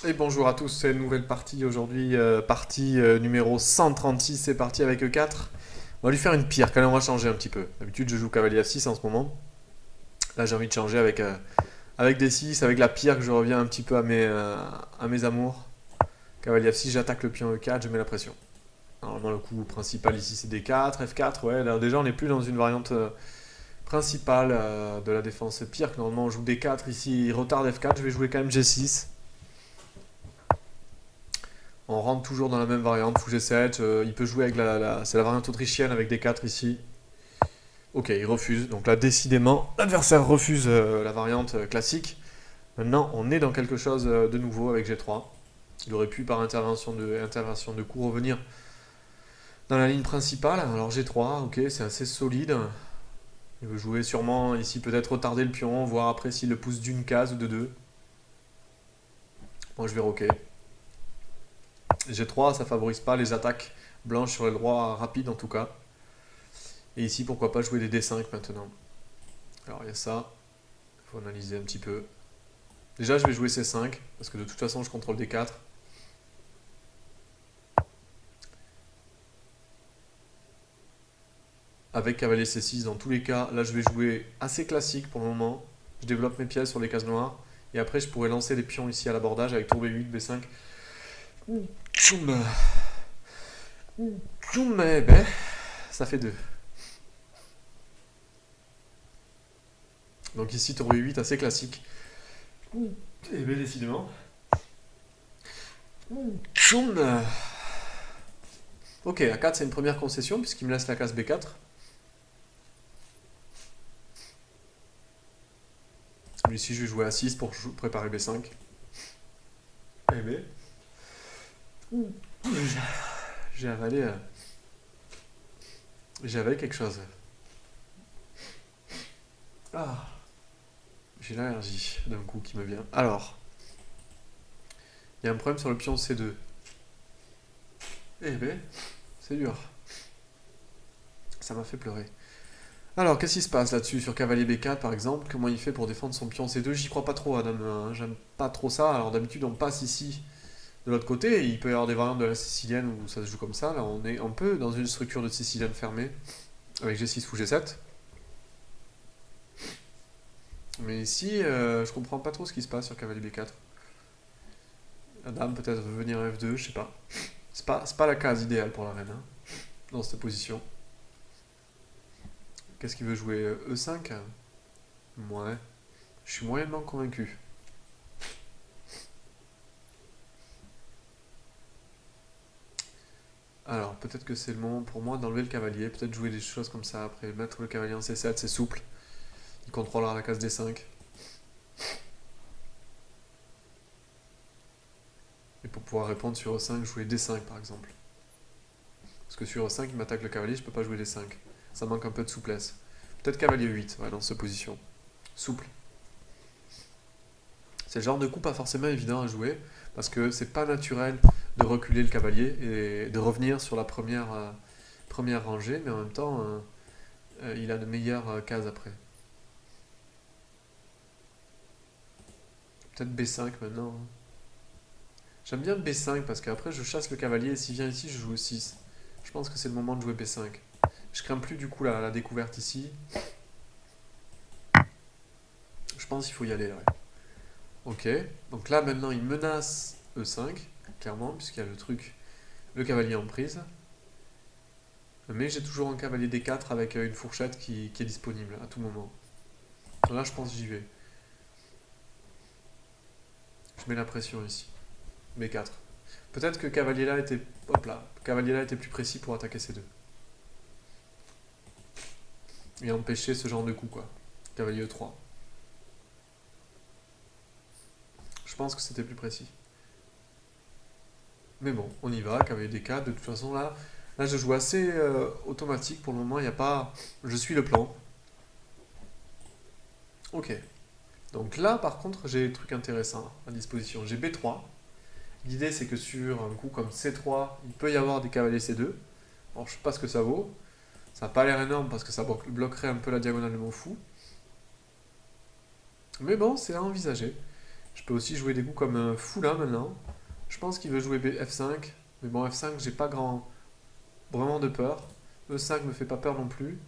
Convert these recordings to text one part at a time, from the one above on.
Et bonjour à tous, c'est une nouvelle partie aujourd'hui, partie numéro 136, c'est parti avec E4. On va lui faire une pire, quand même on va changer un petit peu. D'habitude je joue cavalier F6 en ce moment. Là j'ai envie de changer avec D6, avec la pire que je reviens un petit peu à mes amours. Cavalier F6, j'attaque le pion E4, je mets la pression. Normalement le coup principal ici c'est D4, F4, ouais, là déjà on n'est plus dans une variante principale de la défense pire, que normalement on joue D4, ici il retarde F4, je vais jouer quand même G6. On rentre toujours dans la même variante, fou G7. Il peut jouer avec c'est la variante autrichienne avec des 4 ici. Ok, il refuse. Donc là, décidément, l'adversaire refuse la variante classique. Maintenant, on est dans quelque chose de nouveau avec G3. Il aurait pu, par intervention de coup, revenir dans la ligne principale. Alors G3, ok, c'est assez solide. Il veut jouer sûrement ici, peut-être retarder le pion, voir après s'il le pousse d'une case ou de deux. Moi, je vais roquer. G3, ça favorise pas les attaques blanches sur les droits rapides en tout cas. Et ici, pourquoi pas jouer des D5 maintenant. Alors il y a ça, il faut analyser un petit peu. Déjà, je vais jouer C5, parce que de toute façon, je contrôle D4. Avec cavalier C6, dans tous les cas, là, je vais jouer assez classique pour le moment. Je développe mes pièces sur les cases noires. Et après, je pourrais lancer les pions ici à l'abordage avec tour B8, B5. Tchoum. Tchoum, eh ben, ça fait 2. Donc ici, tour B8, assez classique. Et bien, décidément. Tchoum. Ok, A4, c'est une première concession, puisqu'il me laisse la case B4. Ici, je vais jouer A6 pour préparer B5. Eh bien, j'ai avalé, j'ai avalé quelque chose. Ah, j'ai l'allergie d'un coup qui me vient. Alors, il y a un problème sur le pion C2. Eh ben, c'est dur. Ça m'a fait pleurer. Alors, qu'est-ce qui se passe là-dessus sur cavalier B4 par exemple? Comment il fait pour défendre son pion C2? J'y crois pas trop, Adam. Hein. J'aime pas trop ça. Alors, d'habitude, on passe ici de l'autre côté. Et il peut y avoir des variantes de la sicilienne où ça se joue comme ça. Là, on est un peu dans une structure de sicilienne fermée avec G6 ou G7. Mais ici, je comprends pas trop ce qui se passe sur cavalier B4. La dame peut-être veut venir à F2, je sais pas. C'est pas la case idéale pour la reine, hein, dans cette position. Qu'est-ce qu'il veut jouer? E5? Ouais. Je suis moyennement convaincu. Alors, peut-être que c'est le moment pour moi d'enlever le cavalier, peut-être jouer des choses comme ça après. Mettre le cavalier en C7, c'est souple. Il contrôlera la case D5. Et pour pouvoir répondre sur E5, jouer D5 par exemple. Parce que sur E5, il m'attaque le cavalier, je peux pas jouer D5. Ça manque un peu de souplesse. Peut-être cavalier 8, ouais, dans cette position. Souple. C'est le genre de coup pas forcément évident à jouer, parce que c'est pas naturel de reculer le cavalier et de revenir sur la première rangée, mais en même temps, il a de meilleures cases après. Peut-être B5 maintenant, hein. J'aime bien B5 parce qu'après je chasse le cavalier et s'il vient ici, je joue E6. Je pense que c'est le moment de jouer B5. Je crains plus du coup la découverte ici. Je pense qu'il faut y aller là. Ouais. Ok, donc là maintenant il menace E5, clairement, puisqu'il y a le truc, le cavalier en prise. Mais j'ai toujours un cavalier D4 avec une fourchette qui est disponible à tout moment. Là je pense que j'y vais. Je mets la pression ici. B4. Peut-être que cavalier là était. Hop là. Cavalier là était plus précis pour attaquer ces deux. Et empêcher ce genre de coup quoi. Cavalier E3. Je pense que c'était plus précis. Mais bon, on y va, cavalier D4. De toute façon là je joue assez automatique pour le moment. Il n'y a pas. Je suis le plan. Ok. Donc là par contre j'ai des trucs intéressants à disposition. J'ai B3. L'idée c'est que sur un coup comme C3, il peut y avoir des cavaliers C2. Alors je sais pas ce que ça vaut. Ça n'a pas l'air énorme parce que ça bloquerait un peu la diagonale de mon fou. Mais bon, c'est à envisager. Je peux aussi jouer des coups comme fou là maintenant. Je pense qu'il veut jouer F5. Mais bon, F5, j'ai pas vraiment de peur. E5 me fait pas peur non plus.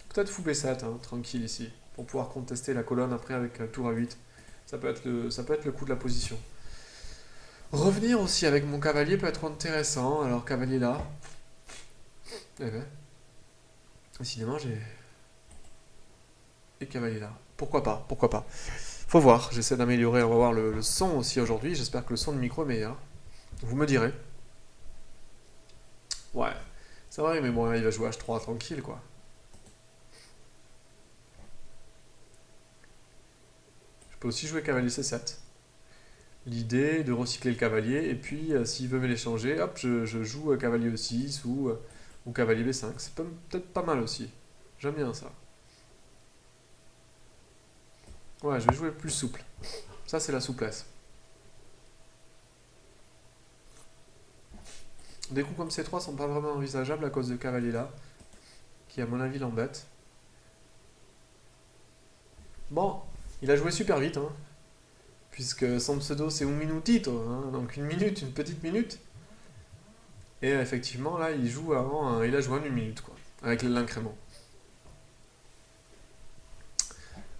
Peut-être fou B7, hein, tranquille ici. Pour pouvoir contester la colonne après avec tour A8. Ça peut être le coup de la position. Revenir aussi avec mon cavalier peut être intéressant. Alors, cavalier là. Eh ben. Décidément, j'ai. Et cavalier là. Pourquoi pas, pourquoi pas. Faut voir, j'essaie d'améliorer. On va voir le son aussi aujourd'hui. J'espère que le son de micro est meilleur. Vous me direz. Ouais, c'est vrai, mais bon, là, il va jouer H3 tranquille, quoi. Je peux aussi jouer cavalier C7. L'idée de recycler le cavalier, et puis s'il veut me l'échanger, hop, je joue cavalier E6 ou cavalier B5. C'est peut-être pas mal aussi. J'aime bien ça. Ouais, je vais jouer plus souple. Ça, c'est la souplesse. Des coups comme C3 sont pas vraiment envisageables à cause de cavalier là, qui à mon avis l'embête. Bon, il a joué super vite, hein, puisque son pseudo c'est un minutito, hein, donc une minute, une petite minute. Et effectivement, là, il joue avant, il a joué en une minute, quoi, avec l'incrément.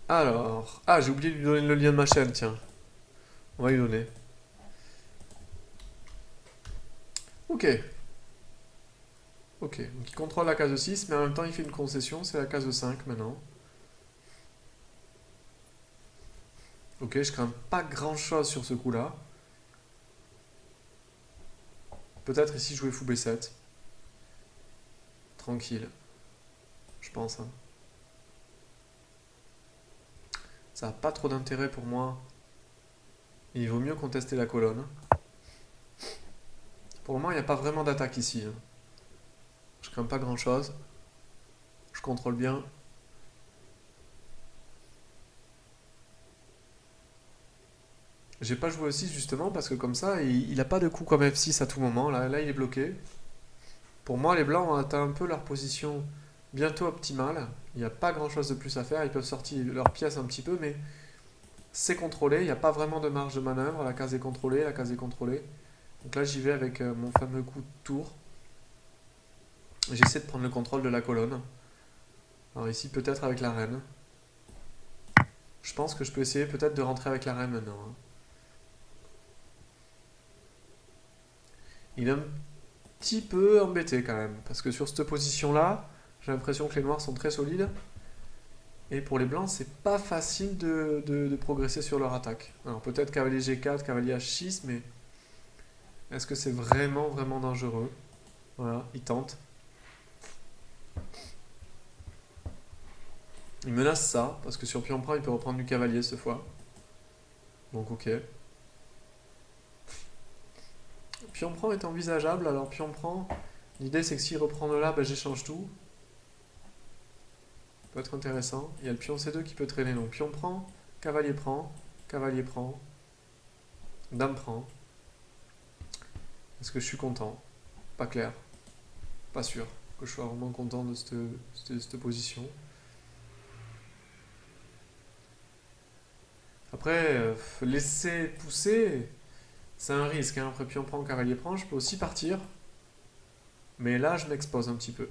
Alors, j'ai oublié de lui donner le lien de ma chaîne, tiens. On va lui donner. Ok. Ok, donc il contrôle la case 6, mais en même temps il fait une concession, c'est la case 5 maintenant. Ok, je crains pas grand chose sur ce coup-là. Peut-être ici jouer fou B7. Tranquille, je pense, hein. Ça n'a pas trop d'intérêt pour moi. Il vaut mieux contester la colonne. Pour le moment, il n'y a pas vraiment d'attaque ici, hein. Je crains pas grand-chose. Je contrôle bien. J'ai pas joué E6 justement parce que comme ça, il a pas de coup comme F6 à tout moment. Là, il est bloqué. Pour moi, les blancs ont atteint un peu leur position bientôt optimale. Il n'y a pas grand-chose de plus à faire. Ils peuvent sortir leur pièce un petit peu, mais c'est contrôlé. Il n'y a pas vraiment de marge de manœuvre. La case est contrôlée, la case est contrôlée. Donc là, j'y vais avec mon fameux coup de tour. J'essaie de prendre le contrôle de la colonne. Alors ici, peut-être avec la reine. Je pense que je peux essayer peut-être de rentrer avec la reine maintenant, hein. Il est un petit peu embêté quand même, parce que sur cette position-là, j'ai l'impression que les noirs sont très solides. Et pour les blancs, c'est pas facile de progresser sur leur attaque. Alors peut-être cavalier G4, cavalier H6, mais est-ce que c'est vraiment, vraiment dangereux? Voilà, il tente. Il menace ça, parce que sur pion prend, il peut reprendre du cavalier cette fois. Donc ok. Pion prend est envisageable, alors pion prend, l'idée c'est que s'il reprend de là, bah, j'échange tout. Ça peut être intéressant. Il y a le pion C2 qui peut traîner, donc pion prend, cavalier prend, dame prend. Est-ce que je suis content? Pas clair, pas sûr que je sois vraiment content de cette position. Après, laisser pousser, c'est un risque, hein. Après pion prend, cavalier prend, je peux aussi partir. Mais là, je m'expose un petit peu.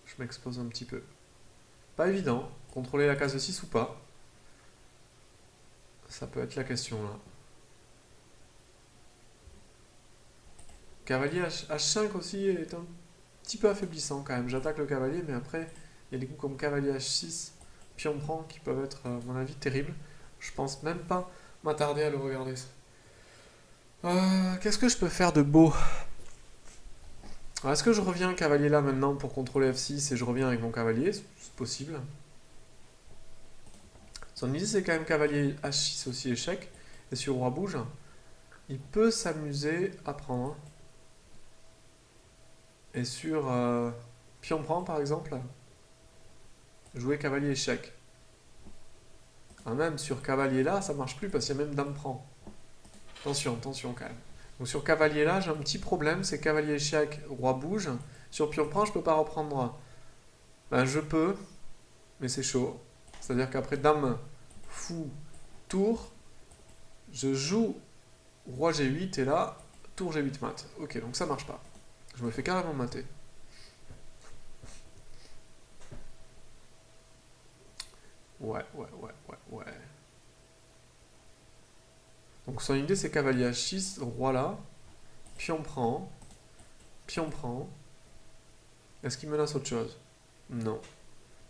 Je m'expose un petit peu. Pas évident, contrôler la case 6 ou pas. Ça peut être la question là. Cavalier H5 aussi est un petit peu affaiblissant quand même. J'attaque le cavalier, mais après, il y a des coups comme cavalier H6, pion prend qui peuvent être, à mon avis, terribles. Je pense même pas m'attarder à le regarder. Qu'est-ce que je peux faire de beau? Est-ce que je reviens cavalier là maintenant pour contrôler F6 et je reviens avec mon cavalier? C'est possible. Son idée c'est quand même cavalier H6 aussi échec. Et sur roi bouge, il peut s'amuser à prendre. Et sur pion prend par exemple, jouer cavalier échec. Ah, même sur cavalier là, ça marche plus parce qu'il y a même dame prend. Attention, attention quand même. Donc sur cavalier là, j'ai un petit problème, c'est cavalier échec, roi bouge. Sur pion prend, je peux pas reprendre Ben, je peux, mais c'est chaud. C'est-à-dire qu'après dame, fou, tour, je joue roi G8 et là, tour G8 mat. Ok, donc ça marche pas. Je me fais carrément mater. Ouais. Donc son idée c'est cavalier H6, roi là, pion prend, pion prend. Est-ce qu'il menace autre chose? Non.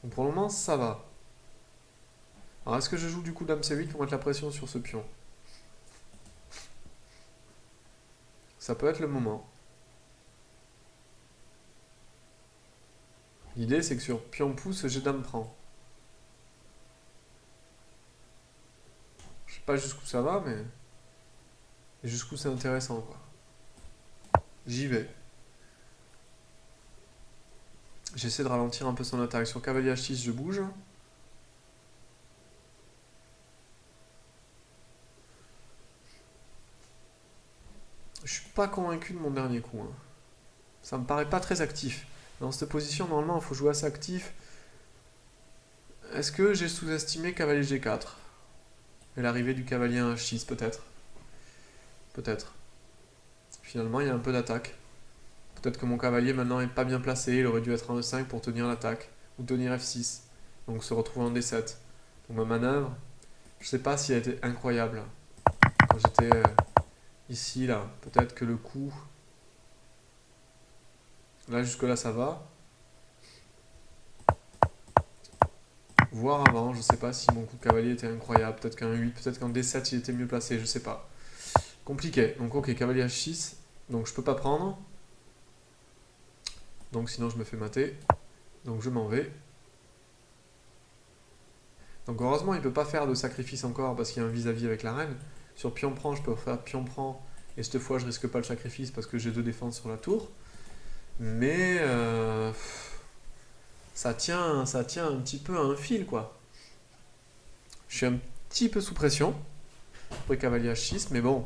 Donc pour le moment ça va. Alors est-ce que je joue du coup dame C8 pour mettre la pression sur ce pion? Ça peut être le moment. L'idée c'est que sur pion pousse, j'ai dame prend. Je sais pas jusqu'où ça va, mais jusqu'où c'est intéressant quoi. J'y vais. J'essaie de ralentir un peu son attaque. Sur cavalier H6, je bouge. Je suis pas convaincu de mon dernier coup, hein. Ça me paraît pas très actif. Dans cette position, normalement, il faut jouer assez actif. Est-ce que j'ai sous-estimé cavalier G4? Et l'arrivée du cavalier H6, peut-être. Peut-être. Finalement, il y a un peu d'attaque. Peut-être que mon cavalier maintenant est pas bien placé. Il aurait dû être en E5 pour tenir l'attaque. Ou tenir F6. Donc se retrouver en D7. Donc ma manœuvre, je sais pas si elle était incroyable. Quand j'étais ici, là, peut-être que le coup... Là, jusque-là, ça va. Voire avant, je sais pas si mon coup de cavalier était incroyable. Peut-être qu'un 8, peut-être qu'en D7, il était mieux placé, je sais pas. Compliqué. Donc, ok, cavalier H6. Donc, je peux pas prendre. Donc, sinon, je me fais mater. Donc, je m'en vais. Donc, heureusement, il peut pas faire de sacrifice encore parce qu'il y a un vis-à-vis avec la reine. Sur pion prend, je peux faire pion prend. Et cette fois, je risque pas le sacrifice parce que j'ai 2 défenses sur la tour. Mais ça tient un petit peu à un fil, quoi. Je suis un petit peu sous pression. Après cavalier H6, mais bon,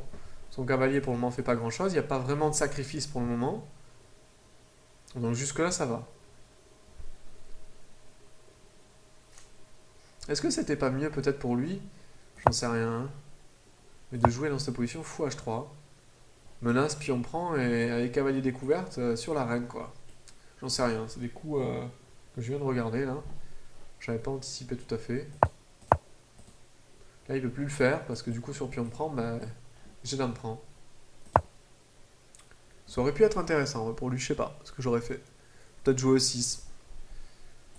son cavalier pour le moment fait pas grand chose. Il n'y a pas vraiment de sacrifice pour le moment. Donc jusque-là, ça va. Est-ce que c'était pas mieux peut-être pour lui? J'en sais rien, hein. Mais de jouer dans cette position, fou H3. Menace, puis on prend, et avec cavalier découverte sur la reine, quoi. J'en sais rien, c'est des coups que je viens de regarder, là. J'avais pas anticipé tout à fait. Là, il veut plus le faire, parce que du coup, sur pion prend, bah, j'ai dame prend. Ça aurait pu être intéressant, pour lui, je sais pas ce que j'aurais fait. Peut-être jouer E6.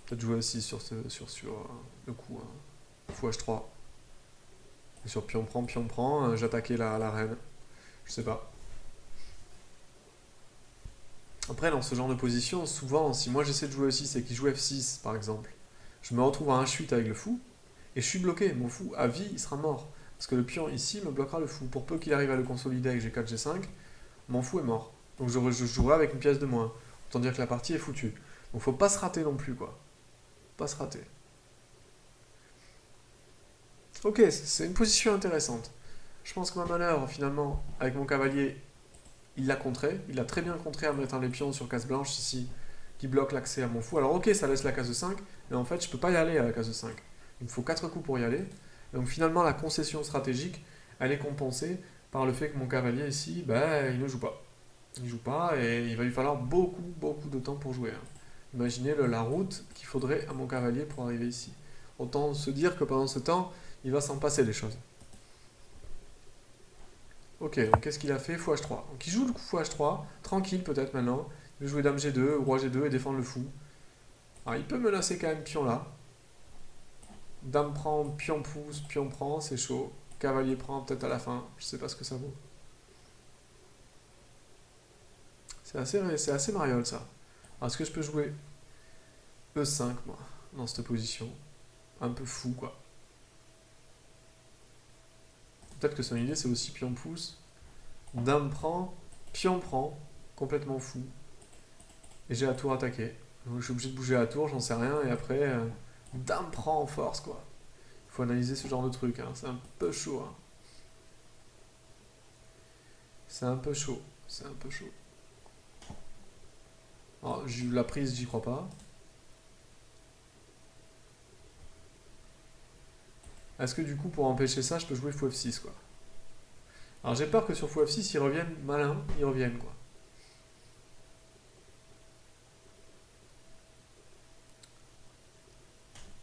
Peut-être jouer E6 sur le coup, fou H3. Et sur pion prend, j'attaquais la reine. Je sais pas. Après, dans ce genre de position, souvent, si moi j'essaie de jouer E6 et qu'il joue F6, par exemple, je me retrouve à 1-8 avec le fou, et je suis bloqué. Mon fou, à vie, il sera mort. Parce que le pion ici me bloquera le fou. Pour peu qu'il arrive à le consolider avec G4, G5, mon fou est mort. Donc je jouerai avec une pièce de moins. Autant dire que la partie est foutue. Donc faut pas se rater non plus, quoi. Pas se rater. Ok, c'est une position intéressante. Je pense que ma manœuvre, finalement, avec mon cavalier, il l'a contré. Il a très bien contré en mettant les pions sur case blanche ici, qui bloque l'accès à mon fou. Alors ok, ça laisse la case de 5, mais en fait, je peux pas y aller à la case de 5. Il me faut 4 coups pour y aller. Donc finalement, la concession stratégique, elle est compensée par le fait que mon cavalier ici, ben, il ne joue pas. Il joue pas et il va lui falloir beaucoup de temps pour jouer, hein. Imaginez la route qu'il faudrait à mon cavalier pour arriver ici. Autant se dire que pendant ce temps, il va s'en passer des choses. Ok, donc qu'est-ce qu'il a fait? Fou H3. Donc il joue le coup fou H3, tranquille peut-être maintenant. Il veut jouer dame G2, roi G2 et défendre le fou. Alors il peut menacer quand même pion là. Dame prend, pion pousse, pion prend, c'est chaud. Cavalier prend peut-être à la fin, je sais pas ce que ça vaut. C'est assez mariole ça. Alors est-ce que je peux jouer E5 moi, dans cette position? Un peu fou quoi. Peut-être que son idée c'est aussi pion pousse. Dame prend, pion prend, complètement fou. Et j'ai la tour attaquée. Donc je suis obligé de bouger la tour, j'en sais rien, et après, dame prend en force quoi. Il faut analyser ce genre de truc, hein. C'est un peu chaud, hein. C'est un peu chaud, c'est un peu chaud. Alors, la prise, j'y crois pas. Est-ce que du coup, pour empêcher ça, je peux jouer fou F6, quoi. Alors j'ai peur que sur fou F6, ils reviennent malin, ils reviennent, quoi.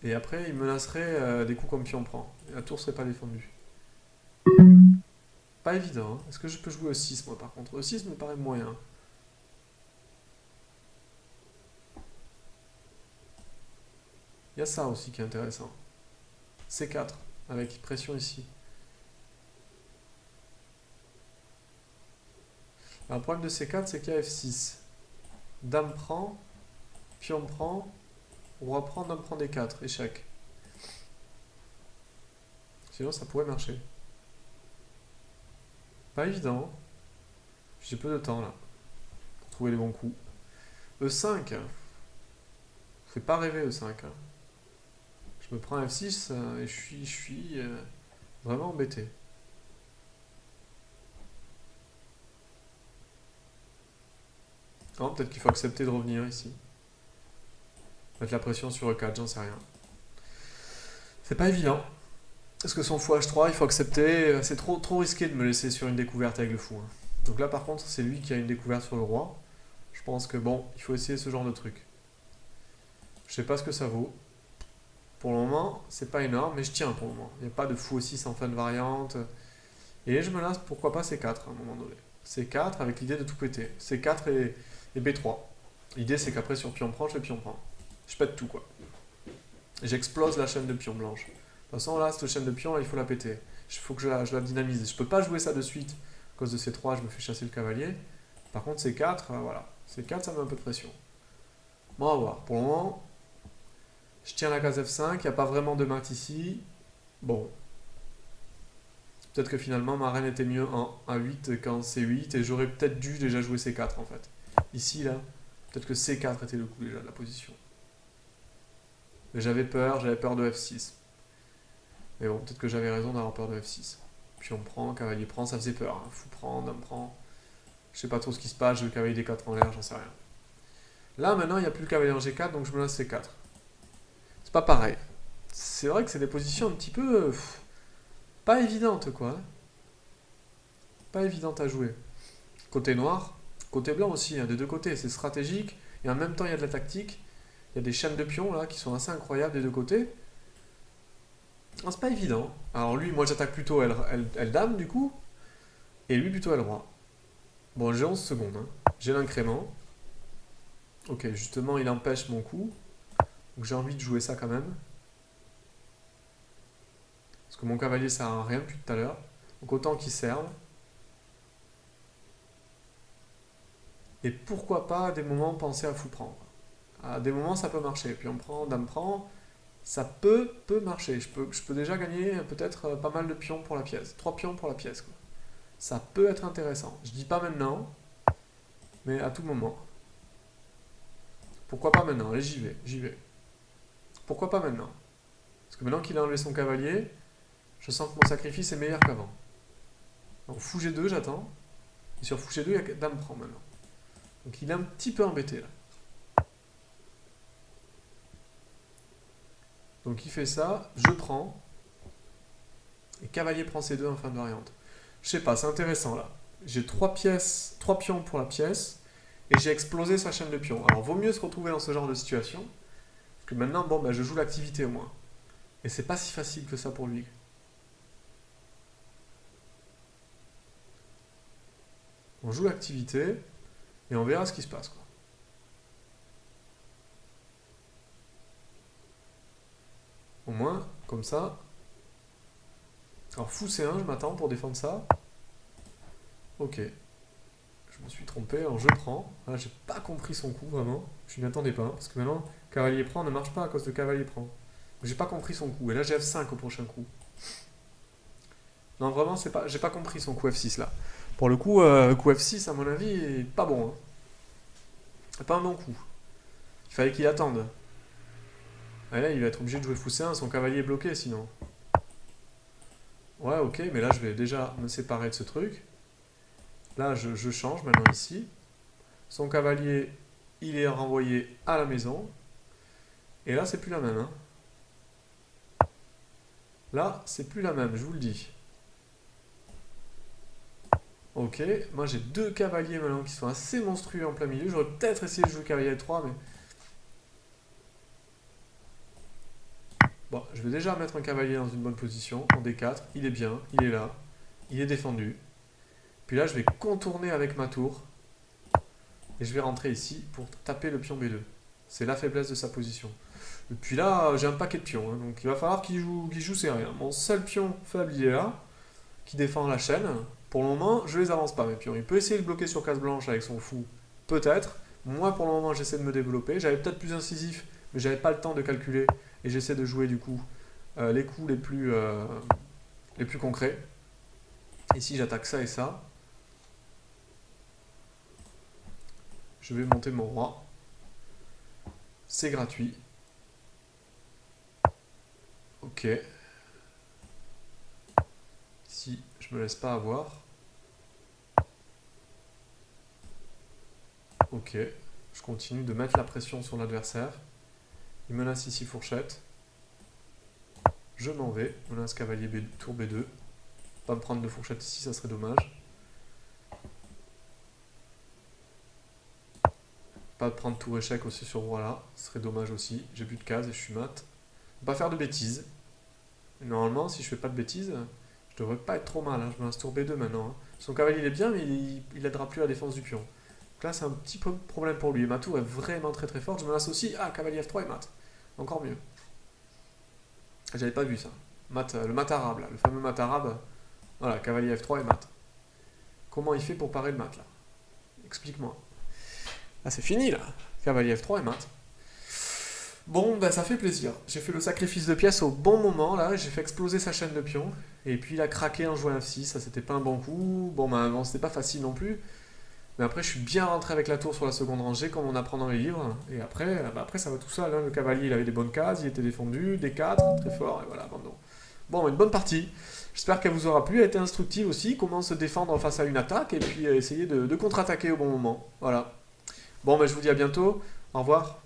Et après, ils menaceraient des coups comme pion prend. Et la tour serait pas défendue. Pas évident, hein. Est-ce que je peux jouer E6, moi, par contre? E6 me paraît moyen. Il y a ça aussi qui est intéressant. C4, avec pression ici. Alors, le problème de C4, c'est qu'il y a F6. Dame prend, pion prend, roi prend, dame prend D4, échec. Sinon, ça pourrait marcher. Pas évident. J'ai peu de temps, là, pour trouver les bons coups. E5. Fait pas rêver, E5. Je me prends F6 et je suis vraiment embêté. Oh, peut-être qu'il faut accepter de revenir ici. Mettre la pression sur E4, j'en sais rien. C'est pas évident. Parce que son fou H3, il faut accepter. C'est trop risqué de me laisser sur une découverte avec le fou, hein. Donc là, par contre, c'est lui qui a une découverte sur le roi. Je pense que bon, il faut essayer ce genre de truc. Je sais pas ce que ça vaut. Pour le moment, c'est pas énorme, mais je tiens pour le moment. Il n'y a pas de fou aussi sans fin de variante. Et je me lance, pourquoi pas C4 à un moment donné. C4 avec l'idée de tout péter. C4 et B3. L'idée, c'est qu'après, sur pion prend, je fais pion prend. Je pète tout, quoi. J'explose la chaîne de pions blanche. De toute façon, là, cette chaîne de pions, là, il faut la péter. Il faut que je la dynamise. Je peux pas jouer ça de suite. À cause de C3, je me fais chasser le cavalier. Par contre, C4, voilà. C4, ça met un peu de pression. Bon, on va voir. Pour le moment, je tiens la case F5. Il n'y a pas vraiment de mat ici. Bon. Peut-être que finalement, ma reine était mieux en A8 qu'en C8. Et j'aurais peut-être dû déjà jouer C4, en fait. Ici, là, peut-être que C4 était le coup déjà de la position. Mais j'avais peur de F6. Mais bon, peut-être que j'avais raison d'avoir peur de F6. Puis on prend, cavalier prend, ça faisait peur. Hein. Fou prend, dame prend. Je sais pas trop ce qui se passe, j'ai le cavalier D4 en l'air, j'en sais rien. Là, maintenant, il n'y a plus le cavalier en G4, donc je me lance C4. C'est pas pareil. C'est vrai que c'est des positions un petit peu... pas évidentes, quoi. Hein. Pas évidentes à jouer. Côté noir, côté blanc aussi, hein, des deux côtés. C'est stratégique, et en même temps, il y a de la tactique. Il y a des chaînes de pions, là, qui sont assez incroyables des deux côtés. Ah, c'est pas évident. Alors lui, moi j'attaque plutôt L-Dame du coup, et lui plutôt L-Roi. Bon, j'ai 11 secondes, hein. J'ai l'incrément. Ok, justement, il empêche mon coup. Donc j'ai envie de jouer ça quand même. Parce que mon cavalier sert à rien depuis tout à l'heure. Donc autant qu'il serve. Et pourquoi pas à des moments penser à fou prendre. À des moments ça peut marcher. Puis on prend, dame prend. Ça peut marcher. Je peux déjà gagner peut-être pas mal de pions pour la pièce. 3 pions pour la pièce, quoi. Ça peut être intéressant. Je dis pas maintenant, mais à tout moment. Pourquoi pas maintenant? Allez, j'y vais. Pourquoi pas maintenant? Parce que maintenant qu'il a enlevé son cavalier, je sens que mon sacrifice est meilleur qu'avant. Donc fou G2, j'attends. Et sur fou G2, il y a dame prend maintenant. Donc il est un petit peu embêté là. Donc il fait ça, je prends. Et cavalier prend C2 en fin de variante. Je sais pas, c'est intéressant là. J'ai 3 pièces, 3 pions pour la pièce. Et j'ai explosé sa chaîne de pions. Alors vaut mieux se retrouver dans ce genre de situation. Parce que maintenant, bon, bah, je joue l'activité au moins. Et c'est pas si facile que ça pour lui. On joue l'activité et on verra ce qui se passe, quoi. Au moins, comme ça. Alors fou C1, je m'attends pour défendre ça. Ok. Je me suis trompé, alors je prends. Là, j'ai pas compris son coup, vraiment. Je m'y attendais pas, parce que maintenant, cavalier prend ne marche pas à cause de cavalier prend. J'ai pas compris son coup. Et là, j'ai F5 au prochain coup. Non, vraiment, j'ai pas compris son coup F6 là. Pour le coup, coup F6, à mon avis, est pas bon. Hein. C'est pas un bon coup. Il fallait qu'il attende. Et là, il va être obligé de jouer fou C1, son cavalier est bloqué sinon. Ouais, ok, mais là, je vais déjà me séparer de ce truc. Là, je change maintenant ici. Son cavalier, il est renvoyé à la maison. Et là, c'est plus la même. Hein. Là, c'est plus la même, je vous le dis. Ok, moi j'ai deux cavaliers maintenant qui sont assez monstrueux en plein milieu. J'aurais peut-être essayé de jouer cavalier 3, mais... Bon, je vais déjà mettre un cavalier dans une bonne position, en D4. Il est bien, il est là, il est défendu. Puis là, je vais contourner avec ma tour. Et je vais rentrer ici pour taper le pion B2. C'est la faiblesse de sa position. Et puis là, j'ai un paquet de pions, hein, donc il va falloir qu'il joue sérieux. Mon seul pion faible, il est là, qui défend la chaîne. Pour le moment, je les avance pas, mes pions. Il peut essayer de bloquer sur case blanche avec son fou, peut-être. Moi, pour le moment, j'essaie de me développer. J'avais peut-être plus incisif, mais j'avais pas le temps de calculer. Et j'essaie de jouer, du coup, les coups les plus concrets. Ici, j'attaque ça et ça. Je vais monter mon roi. C'est gratuit. Ok. Ici, je me laisse pas avoir. Ok. Je continue de mettre la pression sur l'adversaire. Il menace ici fourchette. Je m'en vais. Menace cavalier B, tour B2. Pas me prendre de fourchette ici, ça serait dommage. Pas de prendre tour échec aussi sur roi là. Ce serait dommage aussi. J'ai plus de cases et je suis mat. Pas faire de bêtises. Normalement, si je fais pas de bêtises, je devrais pas être trop mal. Hein. Je menace tour B2 maintenant. Hein. Son cavalier il est bien, mais il aidera plus à la défense du pion. Donc là, c'est un petit peu problème pour lui. Et ma tour est vraiment très très forte. Je menace aussi. Ah, cavalier F3 et mat. Encore mieux. J'avais pas vu ça. Mat, le mat arabe, là. Le fameux mat arabe. Voilà, cavalier F3 et mat. Comment il fait pour parer le mat, là? Explique-moi. Ah, c'est fini, là. Cavalier F3 et mat. Bon, ben ça fait plaisir. J'ai fait le sacrifice de pièces au bon moment, là. J'ai fait exploser sa chaîne de pions. Et puis il a craqué en jouant F6. Ça, c'était pas un bon coup. Bon, c'était pas facile non plus. Mais après, je suis bien rentré avec la tour sur la seconde rangée, comme on apprend dans les livres. Et après, ça va tout seul. Hein. Le cavalier, il avait des bonnes cases, il était défendu, des 4, très fort, et voilà, abandon. Bon, une bonne partie. J'espère qu'elle vous aura plu. Elle a été instructive aussi, comment se défendre face à une attaque, et puis essayer de contre-attaquer au bon moment. Voilà. Bon, je vous dis à bientôt. Au revoir.